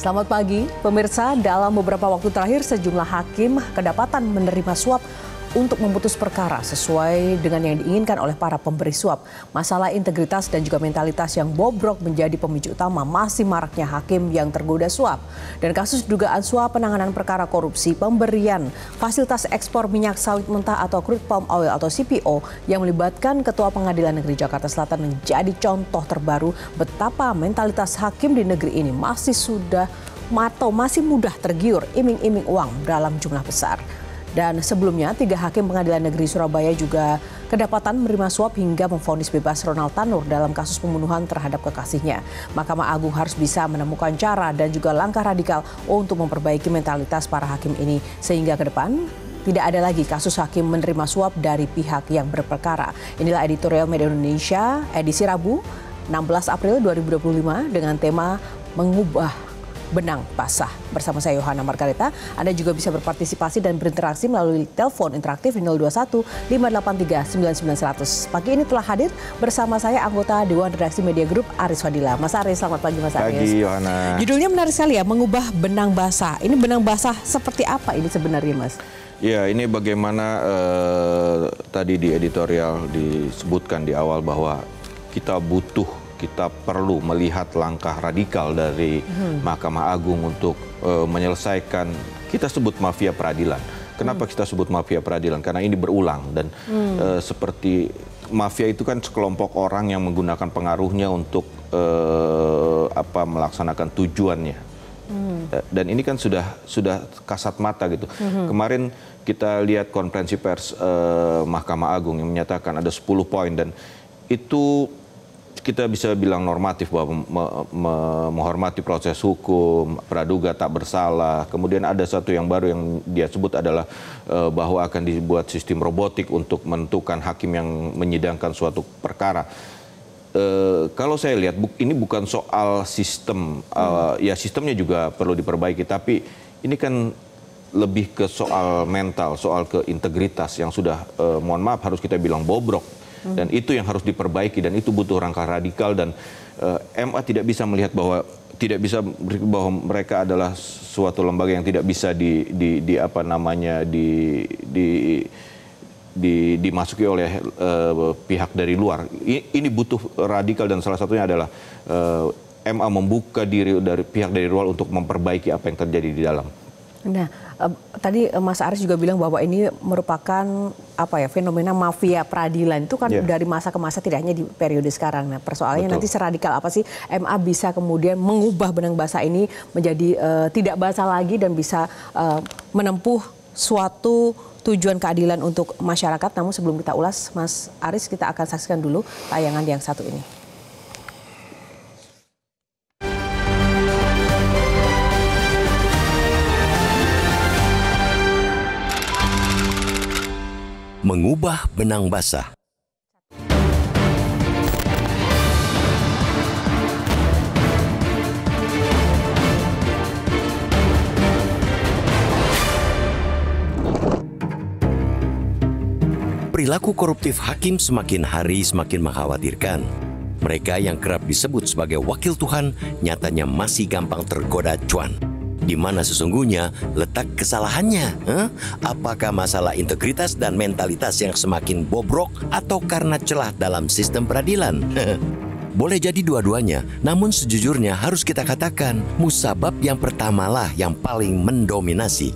Selamat pagi, pemirsa. Dalam beberapa waktu terakhir, sejumlah hakim kedapatan menerima suap untuk memutus perkara sesuai dengan yang diinginkan oleh para pemberi suap. Masalah integritas dan juga mentalitas yang bobrok menjadi pemicu utama masih maraknya hakim yang tergoda suap. Dan kasus dugaan suap penanganan perkara korupsi pemberian fasilitas ekspor minyak sawit mentah atau crude palm oil atau CPO yang melibatkan Ketua Pengadilan Negeri Jakarta Selatan menjadi contoh terbaru betapa mentalitas hakim di negeri ini masih mudah tergiur iming-iming uang dalam jumlah besar. Dan sebelumnya, 3 hakim Pengadilan Negeri Surabaya juga kedapatan menerima suap hingga memvonis bebas Ronald Tanur dalam kasus pembunuhan terhadap kekasihnya. Mahkamah Agung harus bisa menemukan cara dan juga langkah radikal untuk memperbaiki mentalitas para hakim ini. Sehingga ke depan tidak ada lagi kasus hakim menerima suap dari pihak yang berperkara. Inilah editorial Media Indonesia edisi Rabu 16 April 2025 dengan tema Mengubah Benang Basah. Bersama saya Yohana Margareta. Anda juga bisa berpartisipasi dan berinteraksi melalui telepon interaktif di 021 583 99100. Pagi ini telah hadir bersama saya anggota Dewan Redaksi Media Group Aris Fadila. Mas Aris, selamat pagi Mas Aris. Pagi Yohana. Judulnya menarik sekali ya, Mengubah Benang Basah. Ini benang basah seperti apa ini sebenarnya Mas? Ya, ini bagaimana tadi di editorial disebutkan di awal bahwa kita perlu melihat langkah radikal dari Mahkamah Agung untuk menyelesaikan, kita sebut mafia peradilan. Kenapa kita sebut mafia peradilan? Karena ini berulang dan seperti mafia itu kan sekelompok orang yang menggunakan pengaruhnya untuk melaksanakan tujuannya. Dan ini kan sudah kasat mata gitu. Kemarin kita lihat konferensi pers Mahkamah Agung yang menyatakan ada 10 poin dan itu kita bisa bilang normatif bahwa menghormati proses hukum, praduga tak bersalah. Kemudian ada satu yang baru yang dia sebut adalah bahwa akan dibuat sistem robotik untuk menentukan hakim yang menyidangkan suatu perkara. Kalau saya lihat ini bukan soal sistem, ya sistemnya juga perlu diperbaiki, tapi ini kan lebih ke soal mental, soal keintegritas yang sudah, mohon maaf harus kita bilang bobrok. Dan itu yang harus diperbaiki dan itu butuh langkah radikal dan MA tidak bisa melihat bahwa mereka adalah suatu lembaga yang tidak bisa dimasuki oleh pihak dari luar. Ini butuh radikal dan salah satunya adalah MA membuka diri dari pihak dari luar untuk memperbaiki apa yang terjadi di dalam. Nah, tadi Mas Aris juga bilang bahwa ini merupakan fenomena mafia peradilan itu kan dari masa ke masa, tidak hanya di periode sekarang. Nah, persoalannya nanti seradikal apa sih MA bisa kemudian mengubah benang basah ini menjadi tidak basah lagi dan bisa menempuh suatu tujuan keadilan untuk masyarakat. Namun sebelum kita ulas, Mas Aris, kita akan saksikan dulu tayangan yang satu ini. Mengubah benang basah. Perilaku koruptif hakim semakin hari semakin mengkhawatirkan. Mereka yang kerap disebut sebagai wakil Tuhan nyatanya masih gampang tergoda cuan. Di mana sesungguhnya letak kesalahannya? Apakah masalah integritas dan mentalitas yang semakin bobrok atau karena celah dalam sistem peradilan? Boleh jadi dua-duanya, namun sejujurnya harus kita katakan musabab yang pertamalah yang paling mendominasi.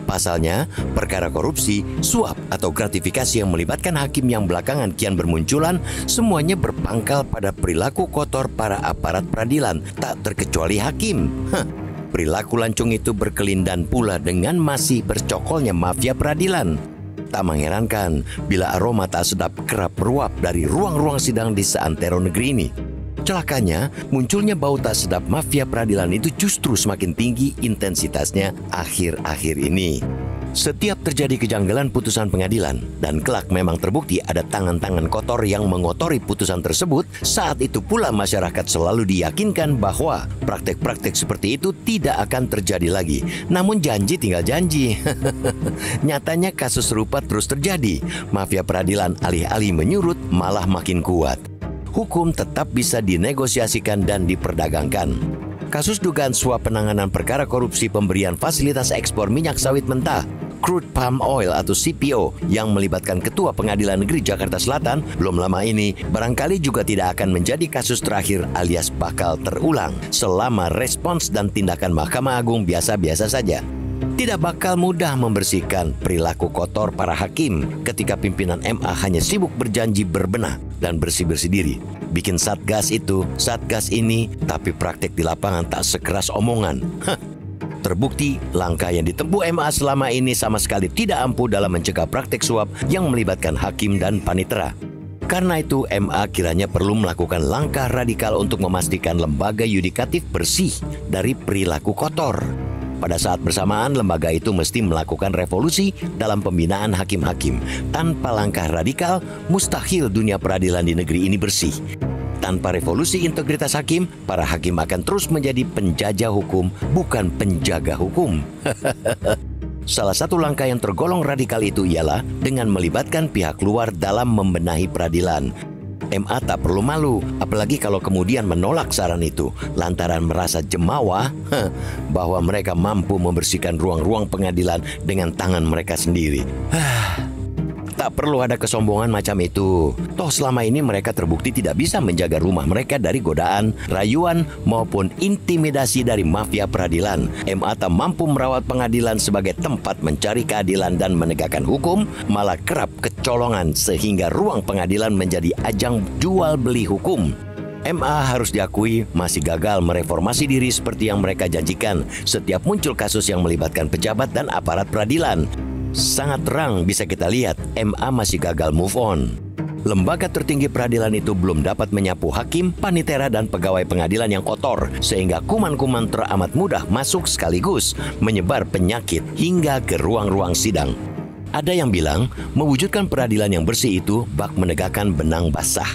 Pasalnya, perkara korupsi, suap atau gratifikasi yang melibatkan hakim yang belakangan kian bermunculan, semuanya berpangkal pada perilaku kotor para aparat peradilan, tak terkecuali hakim. Perilaku lancung itu berkelindan pula dengan masih bercokolnya mafia peradilan. Tak mengherankan bila aroma tak sedap kerap meruap dari ruang-ruang sidang di seantero negeri ini. Celakanya, munculnya bau tak sedap mafia peradilan itu justru semakin tinggi intensitasnya akhir-akhir ini. Setiap terjadi kejanggalan putusan pengadilan dan kelak memang terbukti ada tangan-tangan kotor yang mengotori putusan tersebut, saat itu pula masyarakat selalu diyakinkan bahwa praktek-praktek seperti itu tidak akan terjadi lagi. Namun janji tinggal janji. Nyatanya kasus serupa terus terjadi. Mafia peradilan alih-alih menyurut malah makin kuat. Hukum tetap bisa dinegosiasikan dan diperdagangkan. Kasus dugaan suap penanganan perkara korupsi pemberian fasilitas ekspor minyak sawit mentah Crude Palm Oil atau CPO yang melibatkan Ketua Pengadilan Negeri Jakarta Selatan belum lama ini barangkali juga tidak akan menjadi kasus terakhir alias bakal terulang selama respons dan tindakan Mahkamah Agung biasa-biasa saja. Tidak bakal mudah membersihkan perilaku kotor para hakim ketika pimpinan MA hanya sibuk berjanji berbenah dan bersih-bersih diri. Bikin satgas itu, satgas ini, tapi praktek di lapangan tak sekeras omongan. Terbukti, langkah yang ditempuh MA selama ini sama sekali tidak ampuh dalam mencegah praktek suap yang melibatkan hakim dan panitera. Karena itu, MA kiranya perlu melakukan langkah radikal untuk memastikan lembaga yudikatif bersih dari perilaku kotor. Pada saat bersamaan, lembaga itu mesti melakukan revolusi dalam pembinaan hakim-hakim. Tanpa langkah radikal, mustahil dunia peradilan di negeri ini bersih. Tanpa revolusi integritas hakim, para hakim akan terus menjadi penjajah hukum, bukan penjaga hukum. Salah satu langkah yang tergolong radikal itu ialah dengan melibatkan pihak luar dalam membenahi peradilan. MA tak perlu malu, apalagi kalau kemudian menolak saran itu, lantaran merasa jemawa bahwa mereka mampu membersihkan ruang-ruang pengadilan dengan tangan mereka sendiri. Tak perlu ada kesombongan macam itu. Toh selama ini mereka terbukti tidak bisa menjaga rumah mereka dari godaan, rayuan, maupun intimidasi dari mafia peradilan. MA tak mampu merawat pengadilan sebagai tempat mencari keadilan dan menegakkan hukum, malah kerap kecolongan sehingga ruang pengadilan menjadi ajang jual beli hukum. MA harus diakui masih gagal mereformasi diri seperti yang mereka janjikan setiap muncul kasus yang melibatkan pejabat dan aparat peradilan. Sangat terang bisa kita lihat MA masih gagal move on. Lembaga tertinggi peradilan itu belum dapat menyapu hakim, panitera, dan pegawai pengadilan yang kotor sehingga kuman-kuman teramat mudah masuk sekaligus menyebar penyakit hingga ke ruang-ruang sidang. Ada yang bilang mewujudkan peradilan yang bersih itu bak menegakkan benang basah.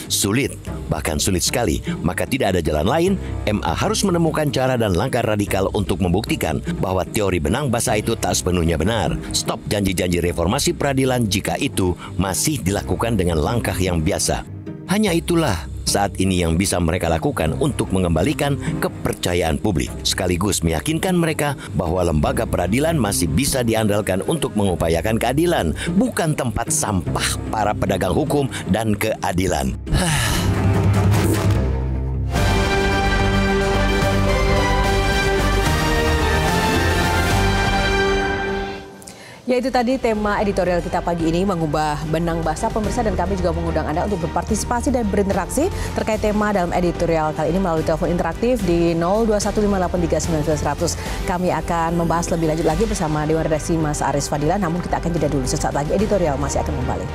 Sulit, bahkan sulit sekali, maka tidak ada jalan lain. MA harus menemukan cara dan langkah radikal untuk membuktikan bahwa teori benang basah itu tak sepenuhnya benar. Stop janji-janji reformasi peradilan jika itu masih dilakukan dengan langkah yang biasa. Hanya itulah saat ini yang bisa mereka lakukan untuk mengembalikan kepercayaan publik, sekaligus meyakinkan mereka bahwa lembaga peradilan masih bisa diandalkan untuk mengupayakan keadilan, bukan tempat sampah para pedagang hukum dan keadilan. Ya, itu tadi tema editorial kita pagi ini, mengubah benang basah pemirsa, dan kami juga mengundang Anda untuk berpartisipasi dan berinteraksi terkait tema dalam editorial kali ini melalui telepon interaktif di 02158399100. Kami akan membahas lebih lanjut lagi bersama Dewan Redaksi Mas Aris Fadila, namun kita akan jeda dulu. Sesaat lagi editorial masih akan kembali.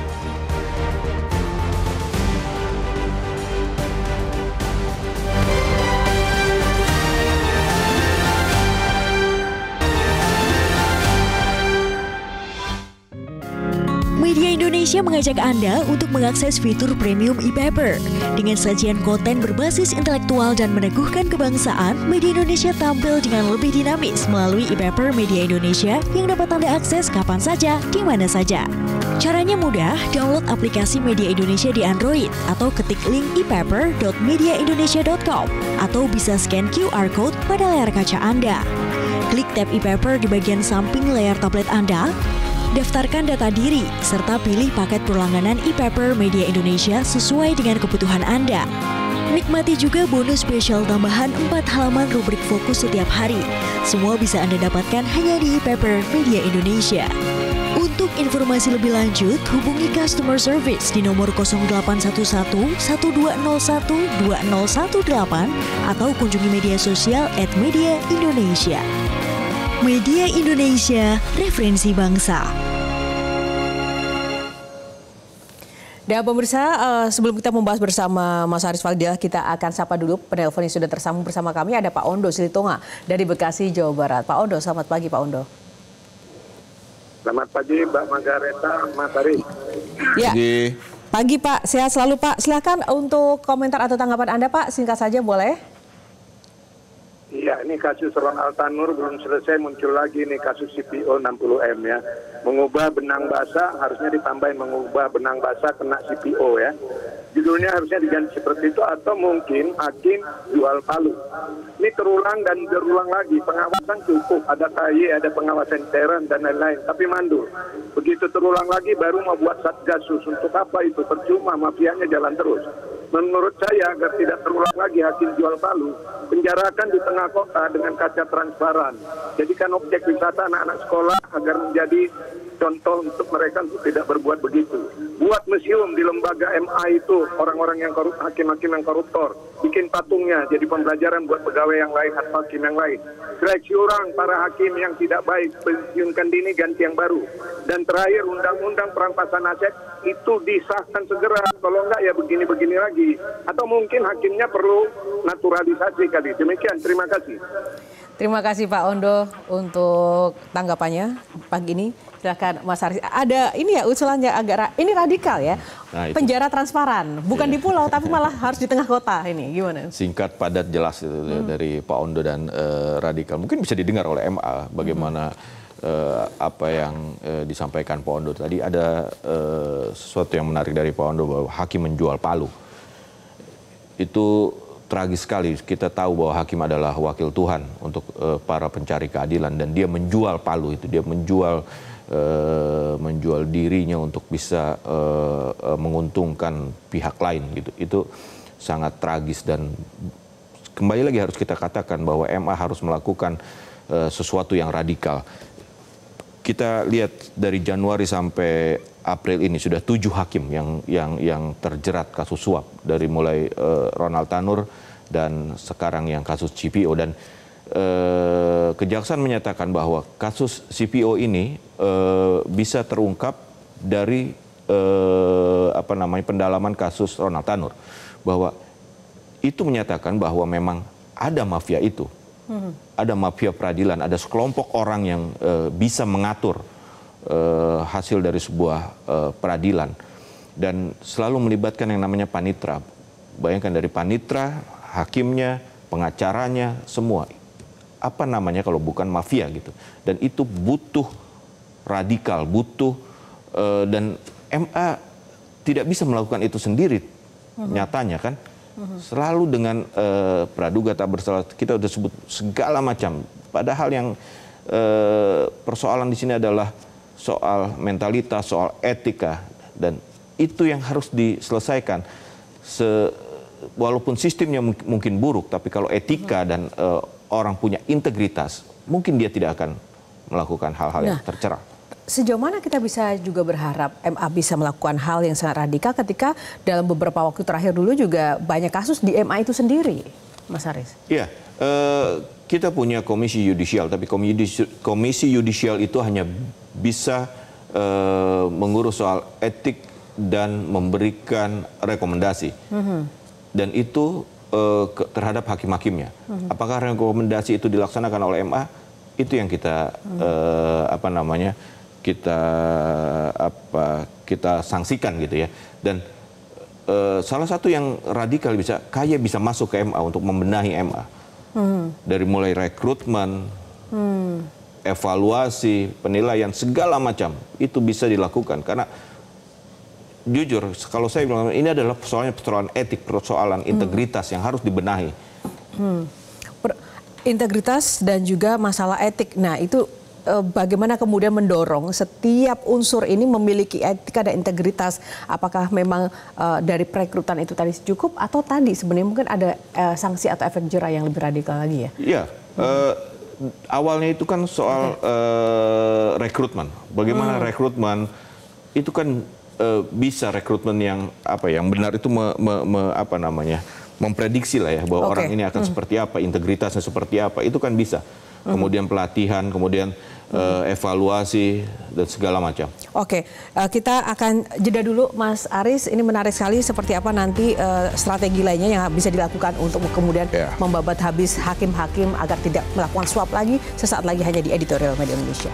Media Indonesia mengajak Anda untuk mengakses fitur premium e-paper. Dengan sajian konten berbasis intelektual dan meneguhkan kebangsaan, Media Indonesia tampil dengan lebih dinamis melalui e-paper Media Indonesia yang dapat Anda akses kapan saja, di mana saja. Caranya mudah, download aplikasi Media Indonesia di Android atau ketik link e-paper.mediaindonesia.com atau bisa scan QR code pada layar kaca Anda. Klik tab e-paper di bagian samping layar tablet Anda. Daftarkan data diri, serta pilih paket perlangganan e-paper Media Indonesia sesuai dengan kebutuhan Anda. Nikmati juga bonus spesial tambahan 4 halaman rubrik fokus setiap hari. Semua bisa Anda dapatkan hanya di e-paper Media Indonesia. Untuk informasi lebih lanjut, hubungi customer service di nomor 0811 1201 2018 atau kunjungi media sosial @mediaindonesia. Media Indonesia, referensi bangsa. Dan pemirsa, sebelum kita membahas bersama Mas Aris Fadila, kita akan sapa dulu penelpon yang sudah tersambung bersama kami. Ada Pak Ondo Silitonga dari Bekasi, Jawa Barat. Pak Ondo, selamat pagi Pak Ondo. Selamat pagi Mbak Margareta, Mas Aris. Ya, pagi Pak, sehat selalu Pak. Silakan untuk komentar atau tanggapan Anda Pak, singkat saja boleh. Iya, ini kasus Ronald Tanur belum selesai, muncul lagi nih kasus CPO 60M ya. Mengubah benang basah, harusnya ditambahin mengubah benang basah kena CPO ya. Judulnya harusnya diganti seperti itu, atau mungkin hakim jual palu. Ini terulang dan berulang lagi. Pengawasan cukup, ada KY, ada pengawasan intern dan lain-lain, tapi mandul. Begitu terulang lagi baru mau buat satgasus. Untuk apa itu? Percuma, mafianya jalan terus. Menurut saya agar tidak terulang lagi hakim jual palu, penjarakan di tengah kota dengan kaca transparan. Jadikan objek wisata anak-anak sekolah agar menjadi contoh untuk mereka untuk tidak berbuat begitu. Buat museum di lembaga MA itu, orang-orang yang korup, hakim-hakim yang koruptor. Bikin patungnya jadi pembelajaran buat pegawai yang lain atau hakim yang lain. Seleksi orang para hakim yang tidak baik, pensiunkan dini, ganti yang baru. Dan terakhir, undang-undang perampasan aset itu disahkan segera. Kalau enggak ya begini-begini lagi. Atau mungkin hakimnya perlu naturalisasi kali. Demikian, terima kasih. Terima kasih Pak Ondo untuk tanggapannya pagi ini. Silakan Mas Haris. Ada ini ya usulannya agak ini radikal ya. Nah, penjara transparan, bukan di pulau tapi malah harus di tengah kota ini. Gimana? Singkat, padat, jelas itu dari Pak Ondo dan radikal. Mungkin bisa didengar oleh MA bagaimana apa yang disampaikan Pak Ondo tadi. Ada sesuatu yang menarik dari Pak Ondo bahwa hakim menjual palu. Itu tragis sekali. Kita tahu bahwa hakim adalah wakil Tuhan untuk para pencari keadilan dan dia menjual palu itu, dia menjual dirinya untuk bisa menguntungkan pihak lain gitu. Itu sangat tragis dan kembali lagi harus kita katakan bahwa MA harus melakukan sesuatu yang radikal. Kita lihat dari Januari sampai April ini sudah 7 hakim yang terjerat kasus suap, dari mulai Ronald Tanur dan sekarang yang kasus CPO, dan Kejaksaan menyatakan bahwa kasus CPO ini bisa terungkap dari pendalaman kasus Ronald Tanur, bahwa itu menyatakan bahwa memang ada mafia itu. Ada mafia peradilan, ada sekelompok orang yang bisa mengatur hasil dari sebuah peradilan dan selalu melibatkan yang namanya panitra. Bayangkan dari panitra, hakimnya, pengacaranya, semua. Apa namanya kalau bukan mafia gitu. Dan itu butuh radikal, butuh dan MA tidak bisa melakukan itu sendiri nyatanya kan. Selalu dengan praduga tak bersalah, kita sudah sebut segala macam. Padahal yang persoalan di sini adalah soal mentalitas, soal etika, dan itu yang harus diselesaikan. Walaupun sistemnya mungkin buruk, tapi kalau etika dan orang punya integritas, mungkin dia tidak akan melakukan hal-hal yang tercela. Sejauh mana kita bisa juga berharap MA bisa melakukan hal yang sangat radikal ketika dalam beberapa waktu terakhir dulu juga banyak kasus di MA itu sendiri, Mas Haris? Iya, kita punya komisi yudisial, tapi komisi yudisial itu hanya bisa mengurus soal etik dan memberikan rekomendasi. Dan itu terhadap hakim-hakimnya. Apakah rekomendasi itu dilaksanakan oleh MA? Itu yang kita kita sanksikan gitu ya. Dan salah satu yang radikal bisa masuk ke MA untuk membenahi MA. Dari mulai rekrutmen, evaluasi, penilaian, segala macam itu bisa dilakukan. Karena jujur, kalau saya bilang ini adalah persoalan etik, persoalan integritas yang harus dibenahi. Integritas dan juga masalah etik. Nah itu bagaimana kemudian mendorong setiap unsur ini memiliki etika dan integritas? Apakah memang dari perekrutan itu tadi cukup atau tadi sebenarnya mungkin ada sanksi atau efek jera yang lebih radikal lagi ya? Iya, awalnya itu kan soal rekrutmen. Bagaimana rekrutmen itu kan bisa rekrutmen yang benar itu memprediksi lah ya bahwa orang ini akan seperti apa, integritasnya seperti apa, itu kan bisa. Kemudian pelatihan, kemudian evaluasi dan segala macam. Oke, kita akan jeda dulu Mas Aris. Ini menarik sekali seperti apa nanti strategi lainnya yang bisa dilakukan untuk kemudian membabat habis hakim-hakim agar tidak melakukan suap lagi. Sesaat lagi hanya di Editorial Media Indonesia.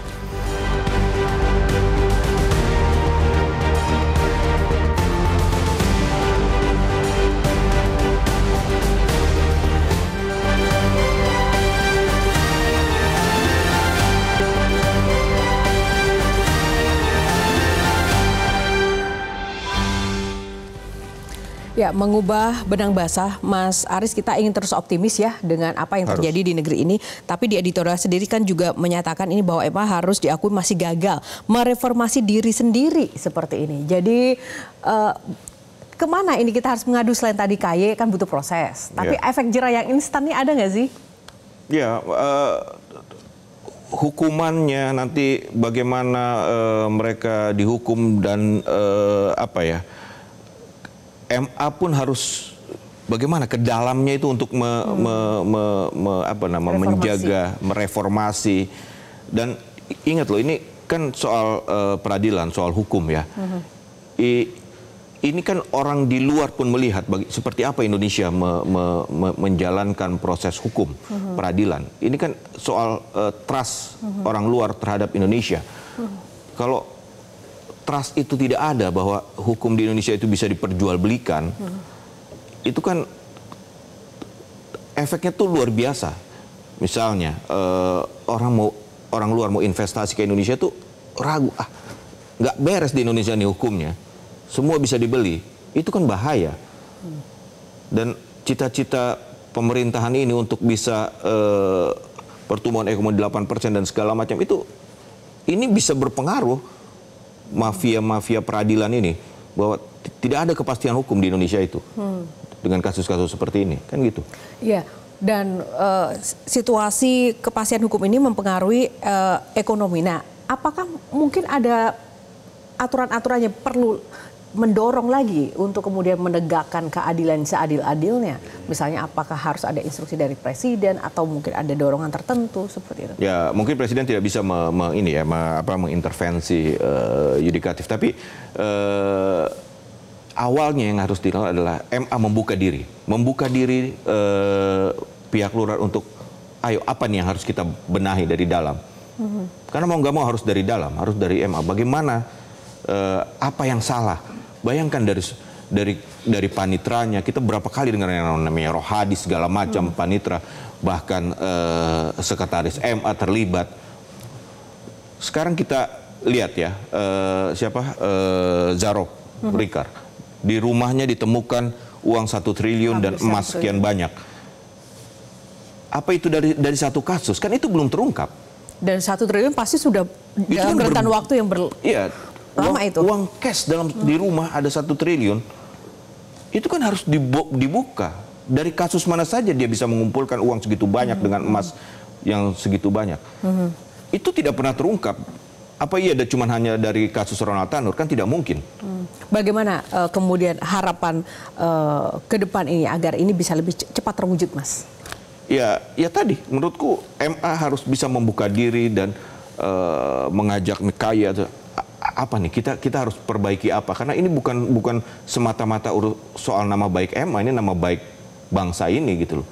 Ya, mengubah benang basah, Mas Aris, kita ingin terus optimis ya dengan apa yang terjadi di negeri ini. Tapi di editorial sendiri kan juga menyatakan ini bahwa MA harus diakui masih gagal mereformasi diri sendiri seperti ini. Jadi kemana ini kita harus mengadu selain tadi KY kan butuh proses. Tapi efek jerah yang instan ini ada nggak sih? Ya, hukumannya nanti bagaimana mereka dihukum dan apa ya? MA pun harus bagaimana ke dalamnya itu untuk menjaga, mereformasi. Dan ingat loh, ini kan soal peradilan, soal hukum ya. Ini kan orang di luar pun melihat seperti apa Indonesia menjalankan proses hukum peradilan. Ini kan soal trust orang luar terhadap Indonesia. Kalau trust itu tidak ada bahwa hukum di Indonesia itu bisa diperjualbelikan, itu kan efeknya tuh luar biasa. Misalnya orang luar mau investasi ke Indonesia tuh ragu, nggak beres di Indonesia nih hukumnya, semua bisa dibeli, itu kan bahaya. Dan cita-cita pemerintahan ini untuk bisa pertumbuhan ekonomi 8% dan segala macam itu, ini bisa berpengaruh mafia peradilan ini, bahwa tidak ada kepastian hukum di Indonesia itu dengan kasus-kasus seperti ini, kan gitu. Iya, dan situasi kepastian hukum ini mempengaruhi ekonomi. Nah, apakah mungkin ada aturan-aturan yang perlu mendorong lagi untuk kemudian menegakkan keadilan seadil-adilnya? Misalnya apakah harus ada instruksi dari presiden atau mungkin ada dorongan tertentu seperti itu? Ya, mungkin presiden tidak bisa mengintervensi yudikatif, tapi awalnya yang harus dilakukan adalah MA membuka diri pihak luar untuk ayo apa nih yang harus kita benahi dari dalam. Karena mau nggak mau harus dari dalam, harus dari MA. Bagaimana apa yang salah? Bayangkan dari panitranya, kita berapa kali dengar yang namanya Rohadi segala macam panitra, bahkan sekretaris MA terlibat. Sekarang kita lihat ya, Zaro Rikar, di rumahnya ditemukan uang 1 triliun dan emas sekian banyak. Apa itu dari satu kasus? Kan itu belum terungkap. Dan 1 triliun pasti sudah dalam rentan waktu yang lama itu. Uang cash di rumah ada 1 triliun. Itu kan harus dibuka. Dari kasus mana saja dia bisa mengumpulkan uang segitu banyak dengan emas yang segitu banyak. Itu tidak pernah terungkap. Apa iya cuma hanya dari kasus Ronald Tanur? Kan tidak mungkin. Bagaimana kemudian harapan ke depan ini agar ini bisa lebih cepat terwujud, Mas? Ya tadi menurutku MA harus bisa membuka diri dan mengajak KY apa nih kita harus perbaiki apa, karena ini bukan semata-mata soal nama baik MA, ini nama baik bangsa ini gitu loh.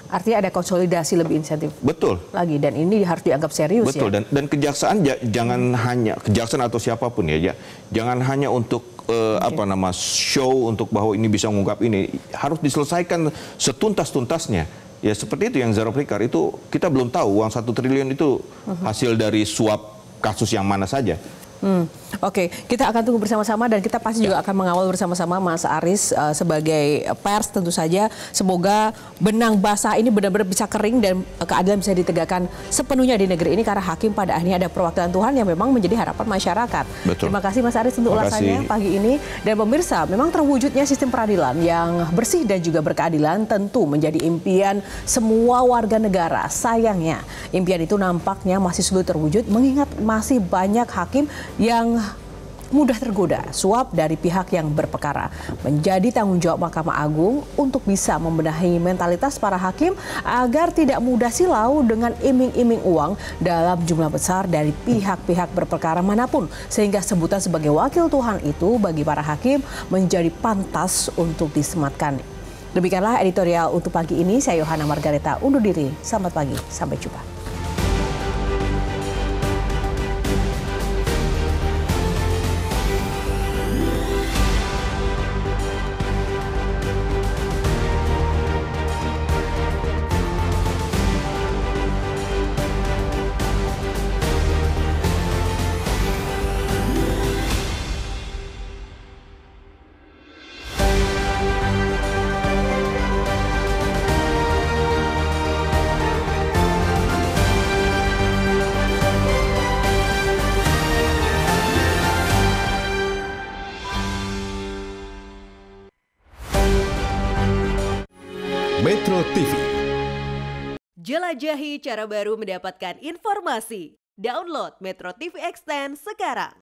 Artinya ada konsolidasi lebih insentif. Betul. Lagi, dan ini harus dianggap serius. Betul. Ya. Dan kejaksaan jangan hanya kejaksaan atau siapapun ya, jangan hanya untuk show untuk bahwa ini bisa mengungkap ini, harus diselesaikan setuntas-tuntasnya. Ya seperti itu yang Zaro Rikar itu, kita belum tahu uang 1 triliun itu hasil dari suap kasus yang mana saja. Oke, kita akan tunggu bersama-sama dan kita pasti juga akan mengawal bersama-sama Mas Aris sebagai pers tentu saja. Semoga benang basah ini benar-benar bisa kering dan keadilan bisa ditegakkan sepenuhnya di negeri ini, karena hakim pada akhirnya ada perwakilan Tuhan yang memang menjadi harapan masyarakat. Betul. Terima kasih Mas Aris untuk ulasannya pagi ini. Dan pemirsa, memang terwujudnya sistem peradilan yang bersih dan juga berkeadilan tentu menjadi impian semua warga negara. Sayangnya, impian itu nampaknya masih sulit terwujud mengingat masih banyak hakim yang mudah tergoda suap dari pihak yang berperkara. Menjadi tanggung jawab Mahkamah Agung untuk bisa membenahi mentalitas para hakim agar tidak mudah silau dengan iming-iming uang dalam jumlah besar dari pihak-pihak berperkara manapun, sehingga sebutan sebagai wakil Tuhan itu bagi para hakim menjadi pantas untuk disematkan. Demikianlah editorial untuk pagi ini. Saya Yohana Margareta undur diri. Selamat pagi, sampai jumpa. Metro TV. Jelajahi cara baru mendapatkan informasi. Download Metro TV Extend sekarang.